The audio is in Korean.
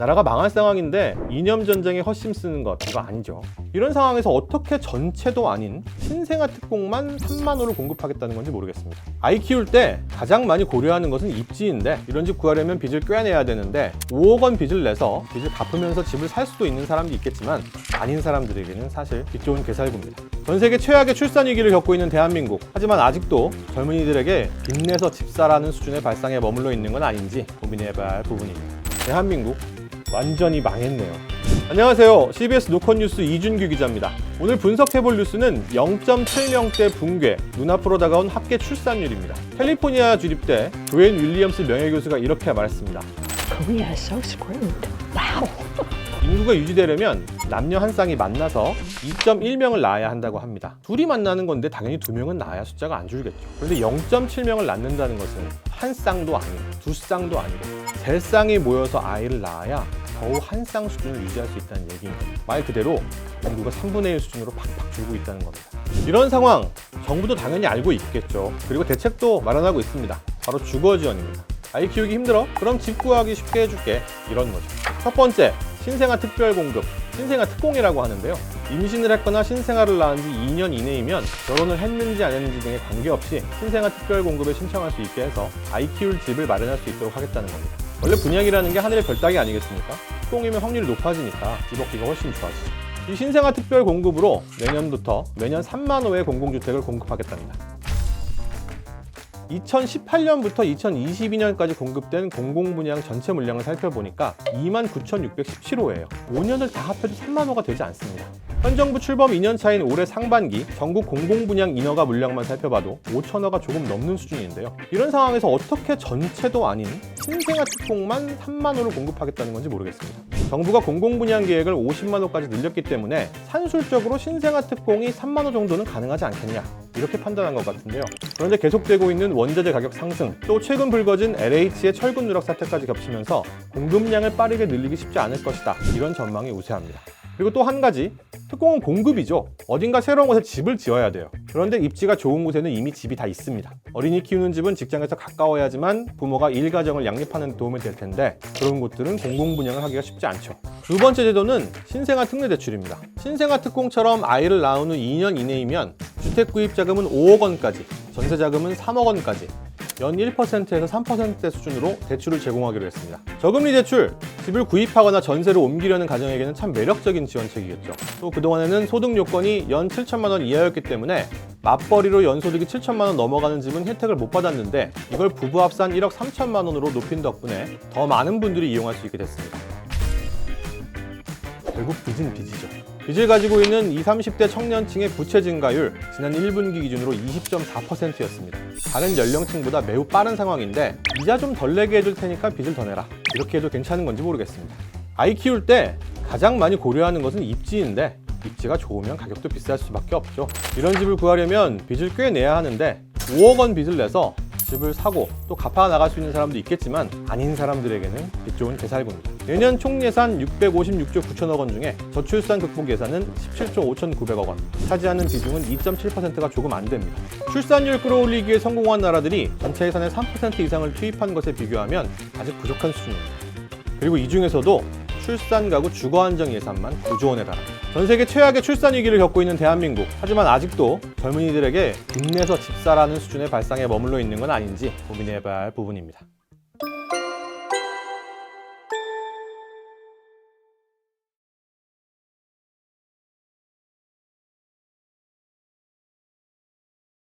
나라가 망할 상황인데 이념 전쟁에 헛심 쓰는 것 이거 아니죠. 이런 상황에서 어떻게 전체도 아닌 신생아 특공만 3만 호를 공급하겠다는 건지 모르겠습니다. 아이 키울 때 가장 많이 고려하는 것은 입지인데 이런 집 구하려면 빚을 꽤 내야 되는데 5억 원 빚을 내서 빚을 갚으면서 집을 살 수도 있는 사람도 있겠지만 아닌 사람들에게는 사실 빚 좋은 개살구입니다. 전 세계 최악의 출산 위기를 겪고 있는 대한민국. 하지만 아직도 젊은이들에게 빚내서 집 사라는 수준의 발상에 머물러 있는 건 아닌지 고민해봐야 할 부분입니다. 대한민국 완전히 망했네요. 안녕하세요. CBS 노컷뉴스 이준규 기자입니다. 오늘 분석해볼 뉴스는 0.7명대 붕괴, 눈앞으로 다가온 합계 출산율입니다. 캘리포니아 주립대 조앤 윌리엄스 명예교수가 이렇게 말했습니다. Korea is so screwed. Wow. 인구가 유지되려면 남녀 한 쌍이 만나서 2.1명을 낳아야 한다고 합니다. 둘이 만나는 건데 당연히 2명은 낳아야 숫자가 안 줄겠죠. 그런데 0.7명을 낳는다는 것은 한 쌍도 아니고 두 쌍도 아니고 세 쌍이 모여서 아이를 낳아야 겨우 한 쌍 수준을 유지할 수 있다는 얘기인 겁니다. 말 그대로 인구가 3분의 1 수준으로 팍팍 줄고 있다는 겁니다. 이런 상황 정부도 당연히 알고 있겠죠. 그리고 대책도 마련하고 있습니다. 바로 주거 지원입니다. 아이 키우기 힘들어? 그럼 집 구하기 쉽게 해줄게. 이런 거죠. 첫 번째, 신생아 특별 공급, 신생아 특공이라고 하는데요. 임신을 했거나 신생아를 낳은 지 2년 이내이면 결혼을 했는지 안 했는지 등에 관계없이 신생아 특별 공급에 신청할 수 있게 해서 아이 키울 집을 마련할 수 있도록 하겠다는 겁니다. 원래 분양이라는 게 하늘의 별따기 아니겠습니까? 특공이면 확률이 높아지니까 집 얻기가 훨씬 좋아지죠. 이 신생아 특별 공급으로 내년부터 매년 3만 호의 공공주택을 공급하겠답니다. 2018년부터 2022년까지 공급된 공공분양 전체 물량을 살펴보니까 29,617호예요. 5년을 다 합해도 3만 호가 되지 않습니다. 현 정부 출범 2년 차인 올해 상반기 전국 공공분양 인허가 물량만 살펴봐도 5,000호가 조금 넘는 수준인데요. 이런 상황에서 어떻게 전체도 아닌 신생아 특공만 3만 호를 공급하겠다는 건지 모르겠습니다. 정부가 공공분양 계획을 50만 호까지 늘렸기 때문에 산술적으로 신생아 특공이 3만 호 정도는 가능하지 않겠냐 이렇게 판단한 것 같은데요. 그런데 계속되고 있는 원자재 가격 상승, 또 최근 불거진 LH의 철근 누락 사태까지 겹치면서 공급량을 빠르게 늘리기 쉽지 않을 것이다. 이런 전망이 우세합니다. 그리고 또 한 가지, 특공은 공급이죠. 어딘가 새로운 곳에 집을 지어야 돼요. 그런데 입지가 좋은 곳에는 이미 집이 다 있습니다. 어린이 키우는 집은 직장에서 가까워야지만 부모가 일가정을 양립하는 데 도움이 될 텐데 그런 곳들은 공공분양을 하기가 쉽지 않죠. 두 번째 제도는 신생아 특례대출입니다. 신생아 특공처럼 아이를 낳은 후 2년 이내이면 주택 구입 자금은 5억 원까지, 전세 자금은 3억 원까지 연 1%에서 3%대 수준으로 대출을 제공하기로 했습니다. 저금리 대출, 집을 구입하거나 전세를 옮기려는 가정에게는 참 매력적인 지원책이겠죠. 또 그동안에는 소득 요건이 연 7천만 원 이하였기 때문에 맞벌이로 연소득이 7천만 원 넘어가는 집은 혜택을 못 받았는데 이걸 부부 합산 1억 3천만 원으로 높인 덕분에 더 많은 분들이 이용할 수 있게 됐습니다. 결국 빚은 빚이죠. 빚을 가지고 있는 20, 30대 청년층의 부채 증가율 지난 1분기 기준으로 20.4%였습니다. 다른 연령층보다 매우 빠른 상황인데 이자 좀 덜 내게 해줄 테니까 빚을 더 내라. 이렇게 해도 괜찮은 건지 모르겠습니다. 아이 키울 때 가장 많이 고려하는 것은 입지인데 입지가 좋으면 가격도 비쌀 수밖에 없죠. 이런 집을 구하려면 빚을 꽤 내야 하는데 5억 원 빚을 내서 집을 사고 또 갚아 나갈 수 있는 사람도 있겠지만 아닌 사람들에게는 빚 좋은 개살구입니다. 내년 총 예산 656조 9천억 원 중에 저출산 극복 예산은 17조 5,900억 원, 차지하는 비중은 2.7%가 조금 안 됩니다. 출산율 끌어올리기에 성공한 나라들이 전체 예산의 3% 이상을 투입한 것에 비교하면 아직 부족한 수준입니다. 그리고 이 중에서도 출산 가구 주거 안정 예산만 9조 원에 달합니다. 전 세계 최악의 출산 위기를 겪고 있는 대한민국. 하지만 아직도 젊은이들에게 빚내서 집 사라는 수준의 발상에 머물러 있는 건 아닌지 고민해봐야 할 부분입니다.